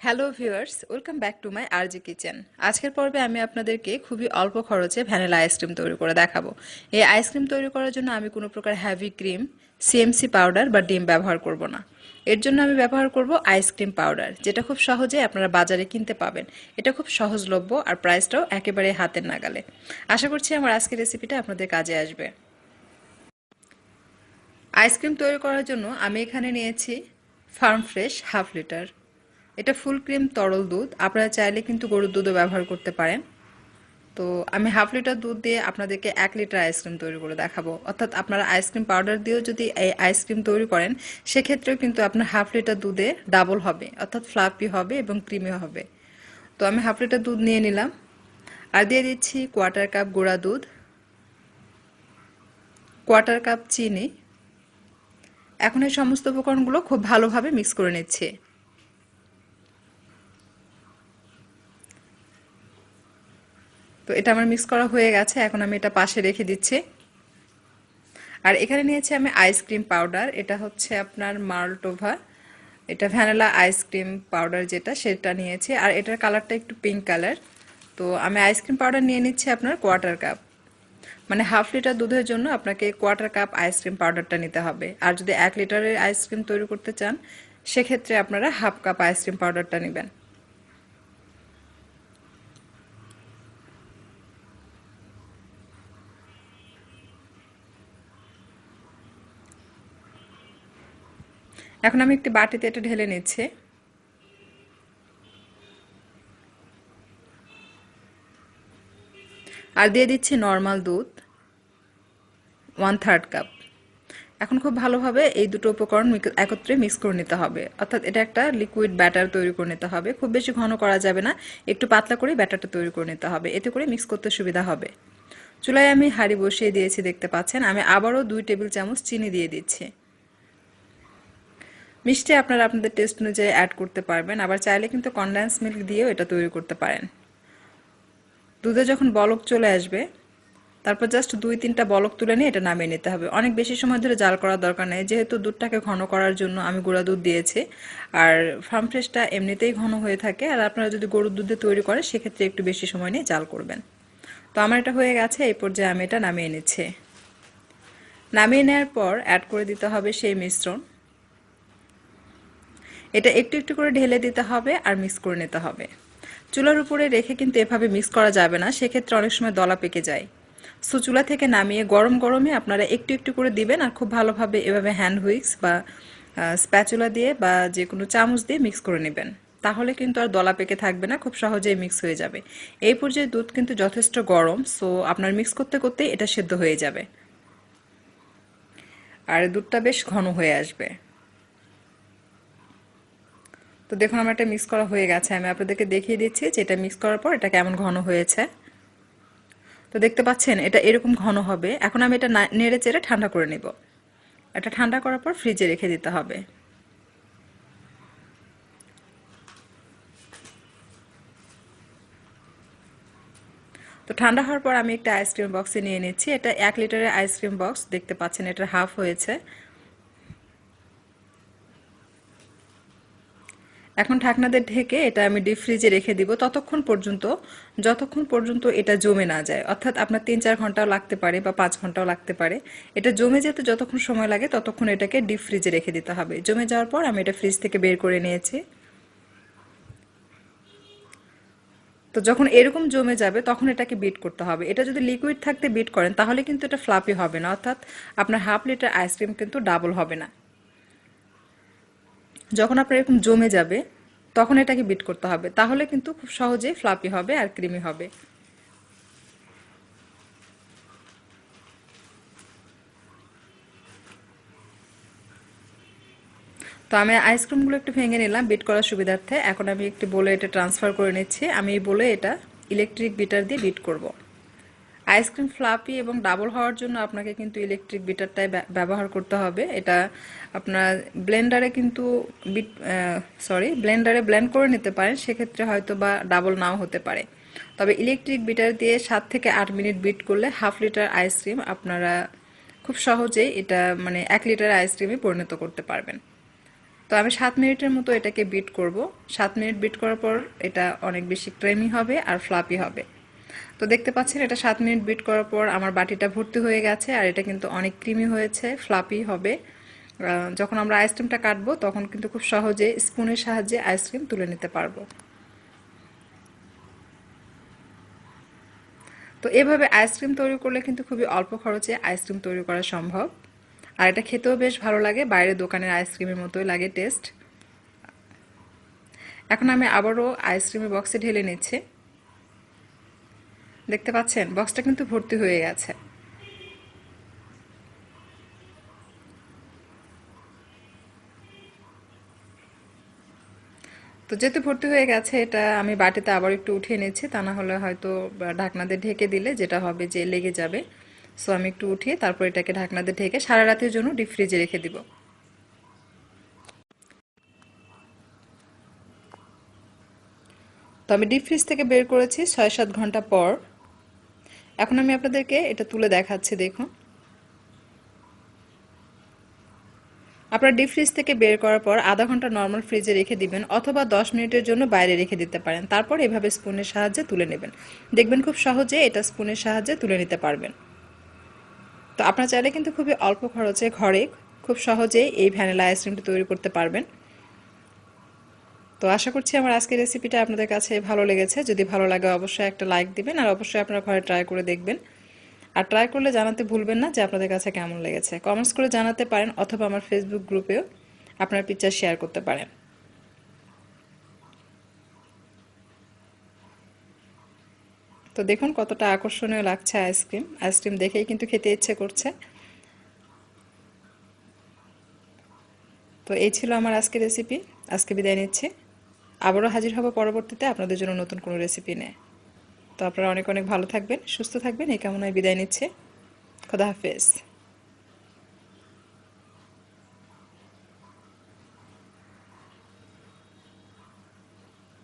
Hello viewers, welcome back to my RG kitchen. আজকের পর্বে আমি আপনাদেরকে খুবই অল্প খরচে ভ্যানিলা আইসক্রিম তৈরি করে দেখাবো। এই আইসক্রিম তৈরি করার জন্য আমি কোনো প্রকার হ্যাভি ক্রিম, সিএমসি পাউডার বা ডিম ব্যবহার করব না। এর জন্য আমি ব্যবহার করব আইসক্রিম পাউডার, যেটা খুব সহজে আপনারা বাজারে কিনতে পাবেন। এটা খুব সহজলভ্য আর প্রাইসটাও একেবারে হাতের নাগালে। আশা করছি আমার আজকের রেসিপিটা আপনাদের কাজে আসবে। আইসক্রিম তৈরি করার জন্য আমি এখানে নিয়েছি ফার্ম ফ্রেশ হাফ লিটার। এটা ফুল ক্রিম তরল দুধ, আপনারা চাইলে কিন্তু গরুর দুধও ব্যবহার করতে পারেন। তো আমি হাফ লিটার দুধ দিয়ে আপনাদেরকে 1 লিটার আইসক্রিম তৈরি করে দেখাবো। অর্থাৎ আপনারা আইসক্রিম পাউডার দিয়েও যদি এই আইসক্রিম তৈরি করেন, সেক্ষেত্রেও কিন্তু আপনার হাফ লিটার দুধে ডাবল হবে, অর্থাৎ ফ্লাফি হবে এবং ক্রিমি হবে। তো আমি হাফ লিটার দুধ নিয়ে নিলাম, আর দিয়ে দিচ্ছি কোয়ার্টার কাপ গুঁড়া দুধ, কোয়ার্টার কাপ চিনি। এখন এই সমস্ত উপকরণগুলো খুব ভালোভাবে মিক্স করে নিচ্ছি। তো এটা আমার মিক্স করা হয়ে গেছে, এখন আমি এটা পাশে রেখে দিচ্ছি। আর এখানে নিয়েছি আমি আইসক্রিম পাউডার, এটা হচ্ছে আপনার মার্লটোভা, এটা ভ্যানিলা আইসক্রিম পাউডার যেটা সেটা নিয়েছি, আর এটার কালারটা একটু পিঙ্ক কালার। তো আমি আইসক্রিম পাউডার নিয়ে নিচ্ছি আপনার কোয়ার্টার কাপ, মানে হাফ লিটার দুধের জন্য আপনাকে কোয়ার্টার কাপ আইসক্রিম পাউডারটা নিতে হবে। আর যদি 1 লিটারের আইসক্রিম তৈরি করতে চান, সেক্ষেত্রে আপনারা হাফ কাপ আইসক্রিম পাউডারটা নেবেন। এখন আমি একটি বাটিতে এটা ঢেলে নিচ্ছি। আর দিয়ে দিচ্ছি নর্মাল দুধ 1/3 কাপ। এখন খুব ভালোভাবে এই দুটো উপকরণ একত্রে মিক্স করে নিতে হবে, অর্থাৎ এটা একটা লিকুইড ব্যাটার তৈরি করে নিতে হবে। খুব বেশি ঘন করা যাবে না, একটু পাতলা করে ব্যাটারটা তৈরি করে নিতে হবে, এতে করে মিক্স করতে সুবিধা হবে। চুলায় আমি হাঁড়ি বসিয়ে দিয়েছি, দেখতে পাচ্ছেন। আমি আবারও 2 টেবিল চামচ চিনি দিয়ে দিচ্ছি। মিষ্টি আপনারা আপনাদের টেস্ট অনুযায়ী অ্যাড করতে পারবেন, আবার চাইলে কিন্তু কনডেন্স মিল্ক দিয়েও এটা তৈরি করতে পারেন। দুধে যখন বলক চলে আসবে, তারপর জাস্ট 2-3টা বলক তুলে নিয়ে এটা নামিয়ে নিতে হবে। অনেক বেশি সময় ধরে জাল করার দরকার নেই, যেহেতু দুধটাকে ঘন করার জন্য আমি গুঁড়া দুধ দিয়েছি। আর ফার্ম ফ্রেশটা এমনিতেই ঘন হয়ে থাকে, আর আপনারা যদি গরুর দুধে তৈরি করেন, সেক্ষেত্রে একটু বেশি সময় নিয়ে জাল করবেন। তো আমার এটা হয়ে গেছে, এই পর্যায়ে আমি এটা নামিয়ে নিচ্ছি। নামিয়ে নেওয়ার পর অ্যাড করে দিতে হবে সেই মিশ্রণ। এটা একটু একটু করে ঢেলে দিতে হবে আর মিক্স করে নিতে হবে। চুলার উপরে রেখে কিন্তু এভাবে মিক্স করা যাবে না, সেক্ষেত্রে অনেক সময় দলা পেকে যায়। সো চুলা থেকে নামিয়ে গরম গরমে আপনারা একটু একটু করে দিবেন, আর খুব ভালোভাবে এভাবে হ্যান্ড হুইক্স বা স্প্যাচুলা দিয়ে বা যে কোনো চামচ দিয়ে মিক্স করে নেবেন। তাহলে কিন্তু আর দলা পেকে থাকবে না, খুব সহজেই মিক্স হয়ে যাবে। এই পর্যায়ে দুধ কিন্তু যথেষ্ট গরম, সো আপনার মিক্স করতে করতে এটা সেদ্ধ হয়ে যাবে আর দুধটা বেশ ঘন হয়ে আসবে। তো দেখুন আমার এটা মিক্স করা হয়ে গেছে, আমি আপনাদেরকে দেখিয়ে দিচ্ছি যে এটা মিক্স করার পর এটা কেমন ঘন হয়েছে। তো দেখতে পাচ্ছেন এটা এরকম ঘন হবে। এখন আমি এটা নেড়ে চেড়ে ঠান্ডা করে নেব। এটা ঠান্ডা করার পর ফ্রিজে রেখে দিতে হবে। তো ঠান্ডা হওয়ার পর আমি একটা আইসক্রিম বক্সে নিয়ে নিচ্ছি। এটা 1 লিটারের আইসক্রিম বক্স, দেখতে পাচ্ছেন এটার হাফ হয়েছে। এখন ঢাকনা দিয়ে ঢেকে এটা আমি ডিপ ফ্রিজে রেখে দিব ততক্ষণ পর্যন্ত, যতক্ষণ পর্যন্ত এটা জমে না যায়। অর্থাৎ আপনার 3-4 ঘন্টাও লাগতে পারে বা 5 ঘন্টাও লাগতে পারে। এটা জমে যেতে যতক্ষণ সময় লাগে ততক্ষণ এটাকে ডিপ ফ্রিজে রেখে দিতে হবে। জমে যাওয়ার পর আমি এটা ফ্রিজ থেকে বের করে নিয়েছি। তো যখন এরকম জমে যাবে তখন এটাকে বিট করতে হবে। এটা যদি লিকুইড থাকতে বিট করেন, তাহলে কিন্তু এটা ফ্লাপি হবে না, অর্থাৎ আপনার হাফ লিটার আইসক্রিম কিন্তু ডাবল হবে না। যখন আপনার এরকম জমে যাবে, তখন এটাকে বিট করতে হবে, তাহলে কিন্তু খুব সহজেই ফ্লাপি হবে আর ক্রিমি হবে। তো আমি আইসক্রিমগুলো একটু ভেঙে নিলাম বিট করার সুবিধার্থে। এখন আমি একটু বলে এটা ট্রান্সফার করে নিচ্ছি। আমি এই বলে এটা ইলেকট্রিক বিটার দিয়ে বিট করব। আইসক্রিম ফ্লাপি এবং ডাবল হওয়ার জন্য আপনাকে কিন্তু ইলেকট্রিক বিটারটাই ব্যবহার করতে হবে। এটা আপনার ব্লেন্ডারে কিন্তু ব্লেন্ডারে ব্লেন্ড করে নিতে পারেন, সেক্ষেত্রে হয়তো বা ডাবল নাও হতে পারে। তবে ইলেকট্রিক বিটার দিয়ে 7 থেকে 8 মিনিট বিট করলে হাফ লিটার আইসক্রিম আপনারা খুব সহজেই এটা মানে 1 লিটার আইসক্রিমে পরিণত করতে পারবেন। তো আমি 7 মিনিটের মতো এটাকে বিট করব। 7 মিনিট বিট করার পর এটা অনেক বেশি ক্রেমি হবে আর ফ্লাপি হবে। তো দেখতে পাচ্ছেন এটা 7 মিনিট বিট করার পর আমার বাটিটা ভর্তি হয়ে গেছে আর এটা কিন্তু অনেক ক্রিমি হয়েছে, ফ্লাপি হবে। যখন আমরা আইসক্রিমটা কাটবো তখন কিন্তু খুব সহজে স্পুনের সাহায্যে আইসক্রিম তুলে নিতে পারবো। তো এভাবে আইসক্রিম তৈরি করলে কিন্তু খুবই অল্প খরচে আইসক্রিম তৈরি করা সম্ভব। আর এটা খেতেও বেশ ভালো লাগে, বাইরের দোকানের আইসক্রিমের মতোই লাগে টেস্ট। এখন আমি আবারও আইসক্রিমের বক্সে ঢেলে নিচ্ছি। দেখতে পাচ্ছেন বক্সটা কিন্তু ভর্তি হয়ে গেছে। তো যেহেতু ভর্তি হয়ে গেছে এটা আমি বাটিতে আবার একটু উঠিয়ে নিচ্ছি, তা না হলে হয়তো ঢাকনা দিয়ে ঢেকে দিলে যেটা হবে যে লেগে যাবে। সো আমি একটু উঠিয়ে তারপর এটাকে ঢাকনা দিয়ে ঢেকে সারা রাতের জন্য ডিপ ফ্রিজে রেখে দিব। তো আমি ডিপ ফ্রিজ থেকে বের করেছি 6-7 ঘন্টা পর। এখন আমি আপনাদেরকে এটা তুলে দেখাচ্ছি, দেখুন। আপনার ডিপ ফ্রিজ থেকে বের করার পর আধা ঘন্টা নর্মাল ফ্রিজে রেখে দিবেন অথবা 10 মিনিটের জন্য বাইরে রেখে দিতে পারেন। তারপর এভাবে স্পুনের সাহায্যে তুলে নেবেন, দেখবেন খুব সহজে এটা স্পুনের সাহায্যে তুলে নিতে পারবেন। তো আপনার চাইলে কিন্তু খুবই অল্প খরচে ঘরে খুব সহজেই এই ভ্যানিলা আইসক্রিমটি তৈরি করতে পারবেন। তো আশা করছি আমার আজকের রেসিপিটা আপনাদের কাছে ভালো লেগেছে। যদি ভালো লাগে অবশ্যই একটা লাইক দিবেন আর অবশ্যই আপনারা ঘরে ট্রাই করে দেখবেন। আর ট্রাই করলে জানাতে ভুলবেন না যে আপনাদের কাছে কেমন লেগেছে। কমেন্টস করে জানাতে পারেন অথবা আমার ফেসবুক গ্রুপেও আপনার পিকচার শেয়ার করতে পারেন। তো দেখুন কতটা আকর্ষণীয় লাগছে আইসক্রিম। আইসক্রিম দেখেই কিন্তু খেতে ইচ্ছে করছে। তো এই ছিল আমার আজকের রেসিপি। আজকে বিদায় নিচ্ছি। আবারও হাজির হব পরবর্তীতে আপনাদের জন্য নতুন কোনো রেসিপি নিয়ে। তো আপনারা অনেক অনেক ভালো থাকবেন, সুস্থ থাকবেন, এই কামনায় বিদায় নিচ্ছে। খোদা হাফেজ।